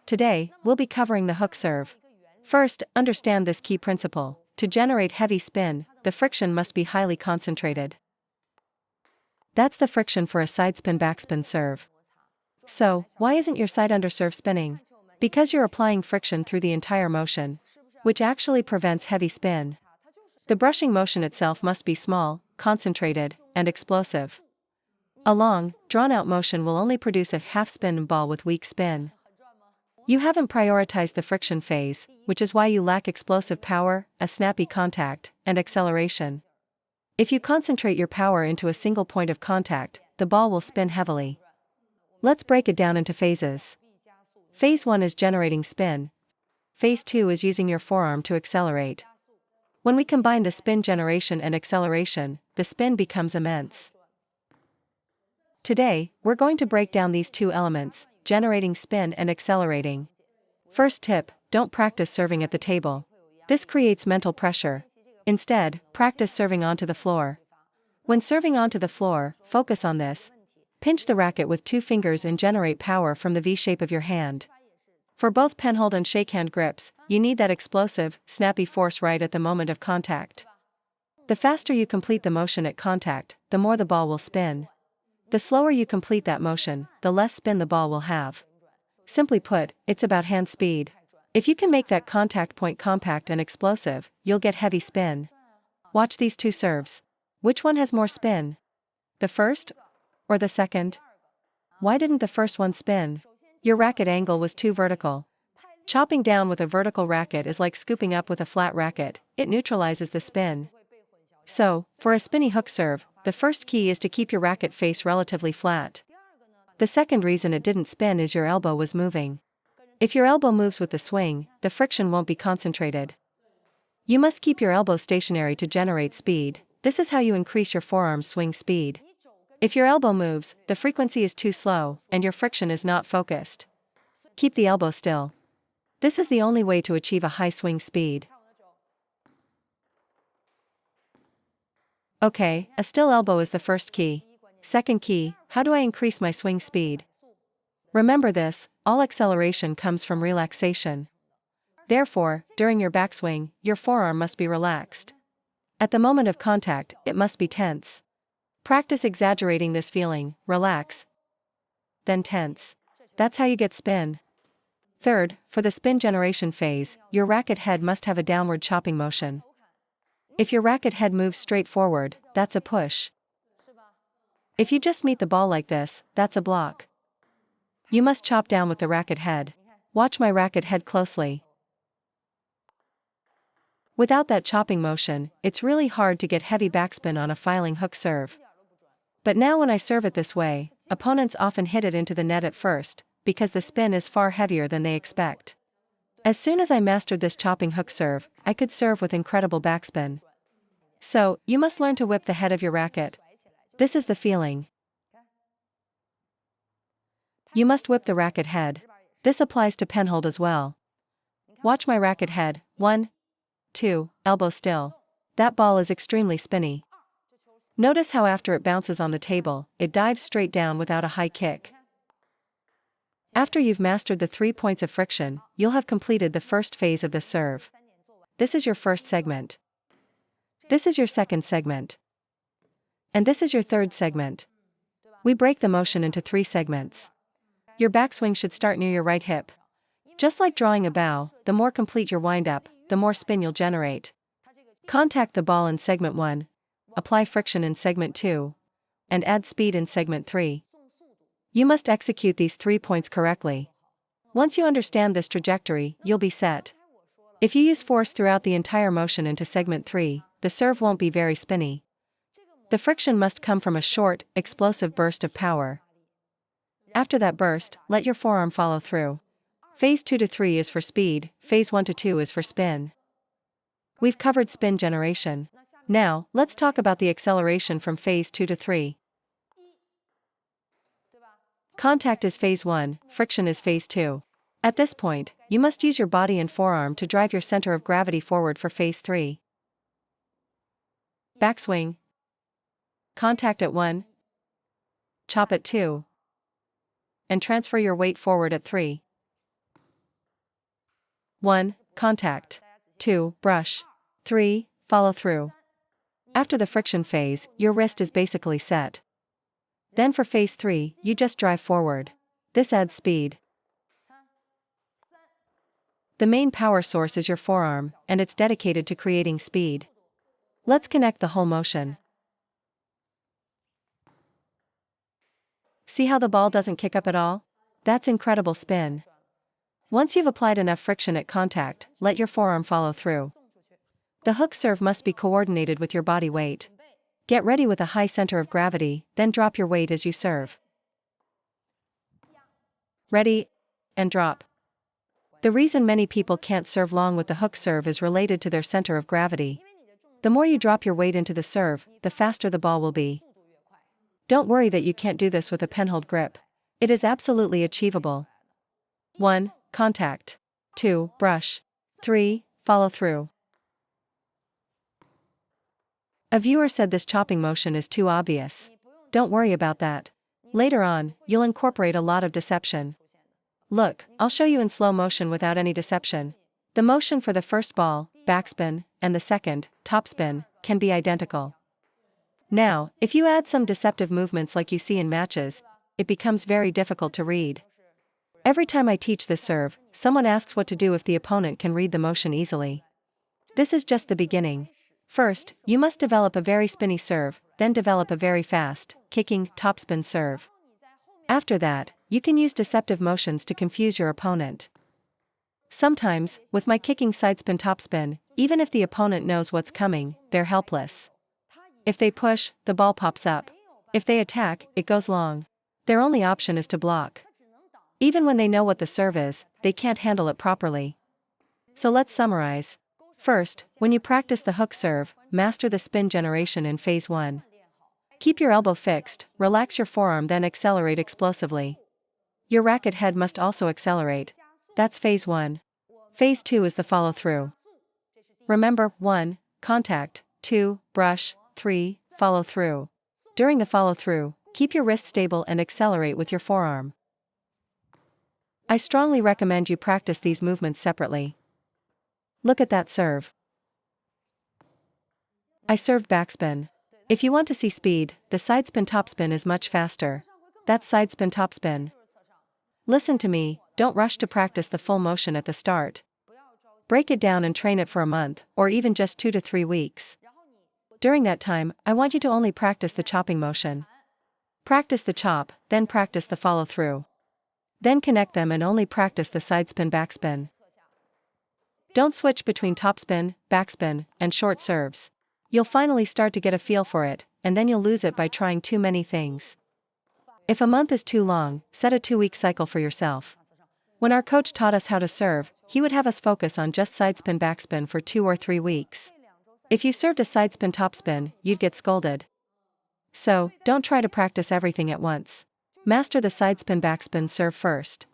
Today, we'll be covering the hook serve. First, understand this key principle. To generate heavy spin, the friction must be highly concentrated. That's the friction for a side spin backspin serve. So, why isn't your side underserve spinning? Because you're applying friction through the entire motion, which actually prevents heavy spin. The brushing motion itself must be small, concentrated, and explosive. A long, drawn-out motion will only produce a half-spin ball with weak spin. You haven't prioritized the friction phase, which is why you lack explosive power, a snappy contact, and acceleration. If you concentrate your power into a single point of contact, the ball will spin heavily. Let's break it down into phases. Phase 1 is generating spin. Phase 2 is using your forearm to accelerate. When we combine the spin generation and acceleration, the spin becomes immense. Today, we're going to break down these two elements, generating spin and accelerating. First tip, don't practice serving at the table. This creates mental pressure. Instead, practice serving onto the floor. When serving onto the floor, focus on this. Pinch the racket with 2 fingers and generate power from the V shape of your hand. For both penhold and shakehand grips, you need that explosive, snappy force right at the moment of contact. The faster you complete the motion at contact, the more the ball will spin. The slower you complete that motion, the less spin the ball will have. Simply put, it's about hand speed. If you can make that contact point compact and explosive, you'll get heavy spin. Watch these two serves. Which one has more spin? The first? Or the second? Why didn't the first one spin? Your racket angle was too vertical. Chopping down with a vertical racket is like scooping up with a flat racket, it neutralizes the spin. So, for a spinny hook serve, the first key is to keep your racket face relatively flat. The second reason it didn't spin is your elbow was moving. If your elbow moves with the swing, the friction won't be concentrated. You must keep your elbow stationary to generate speed. This is how you increase your forearm swing speed. If your elbow moves, the frequency is too slow, and your friction is not focused. Keep the elbow still. This is the only way to achieve a high swing speed. Okay, a still elbow is the first key. Second key, how do I increase my swing speed? Remember this, all acceleration comes from relaxation. Therefore, during your backswing, your forearm must be relaxed. At the moment of contact, it must be tense. Practice exaggerating this feeling, relax, then tense. That's how you get spin. Third, for the spin generation phase, your racket head must have a downward chopping motion. If your racket head moves straight forward, that's a push. If you just meet the ball like this, that's a block. You must chop down with the racket head. Watch my racket head closely. Without that chopping motion, it's really hard to get heavy backspin on a filing hook serve. But now when I serve it this way, opponents often hit it into the net at first, because the spin is far heavier than they expect. As soon as I mastered this chopping hook serve, I could serve with incredible backspin. So, you must learn to whip the head of your racket. This is the feeling. You must whip the racket head. This applies to penhold as well. Watch my racket head, 1, 2, elbow still. That ball is extremely spinny. Notice how after it bounces on the table, it dives straight down without a high kick. After you've mastered the 3 points of friction, you'll have completed the first phase of the serve. This is your first segment. This is your second segment. And this is your third segment. We break the motion into 3 segments. Your backswing should start near your right hip. Just like drawing a bow, the more complete your wind-up, the more spin you'll generate. Contact the ball in segment 1. Apply friction in segment 2. And add speed in segment 3. You must execute these 3 points correctly. Once you understand this trajectory, you'll be set. If you use force throughout the entire motion into segment 3, the serve won't be very spinny. The friction must come from a short, explosive burst of power. After that burst, let your forearm follow through. Phase 2 to 3 is for speed, phase 1 to 2 is for spin. We've covered spin generation. Now, let's talk about the acceleration from phase 2 to 3. Contact is phase 1, friction is phase 2. At this point, you must use your body and forearm to drive your center of gravity forward for phase 3. Backswing. Contact at 1. Chop at 2. And transfer your weight forward at 3. 1. Contact. 2. Brush. 3. Follow through. After the friction phase, your wrist is basically set. Then for phase 3, you just drive forward. This adds speed. The main power source is your forearm, and it's dedicated to creating speed. Let's connect the whole motion. See how the ball doesn't kick up at all? That's incredible spin. Once you've applied enough friction at contact, let your forearm follow through. The hook serve must be coordinated with your body weight. Get ready with a high center of gravity, then drop your weight as you serve. Ready, and drop. The reason many people can't serve long with the hook serve is related to their center of gravity. The more you drop your weight into the serve, the faster the ball will be. Don't worry that you can't do this with a penhold grip. It is absolutely achievable. 1. Contact. 2. Brush. 3. Follow through. A viewer said this chopping motion is too obvious. Don't worry about that. Later on, you'll incorporate a lot of deception. Look, I'll show you in slow motion without any deception. The motion for the first ball, backspin, and the second, topspin, can be identical. Now, if you add some deceptive movements like you see in matches, it becomes very difficult to read. Every time I teach this serve, someone asks what to do if the opponent can read the motion easily. This is just the beginning. First, you must develop a very spinny serve, then develop a very fast, kicking, topspin serve. After that, you can use deceptive motions to confuse your opponent. Sometimes, with my kicking sidespin topspin, even if the opponent knows what's coming, they're helpless. If they push, the ball pops up. If they attack, it goes long. Their only option is to block. Even when they know what the serve is, they can't handle it properly. So let's summarize. First, when you practice the hook serve, master the spin generation in phase 1. Keep your elbow fixed, relax your forearm, then accelerate explosively. Your racket head must also accelerate. That's phase 1. Phase 2 is the follow through. Remember, 1. Contact. 2. Brush. 3. Follow through. During the follow through, keep your wrist stable and accelerate with your forearm. I strongly recommend you practice these movements separately. Look at that serve. I served backspin. If you want to see speed, the sidespin topspin is much faster. That's sidespin topspin. Listen to me, don't rush to practice the full motion at the start. Break it down and train it for a month, or even just 2 to 3 weeks. During that time, I want you to only practice the chopping motion. Practice the chop, then practice the follow through. Then connect them and only practice the sidespin backspin. Don't switch between topspin, backspin, and short serves. You'll finally start to get a feel for it, and then you'll lose it by trying too many things. If a month is too long, set a 2-week cycle for yourself. When our coach taught us how to serve, he would have us focus on just sidespin backspin for 2 or 3 weeks. If you served a sidespin topspin, you'd get scolded. So, don't try to practice everything at once. Master the sidespin backspin serve first.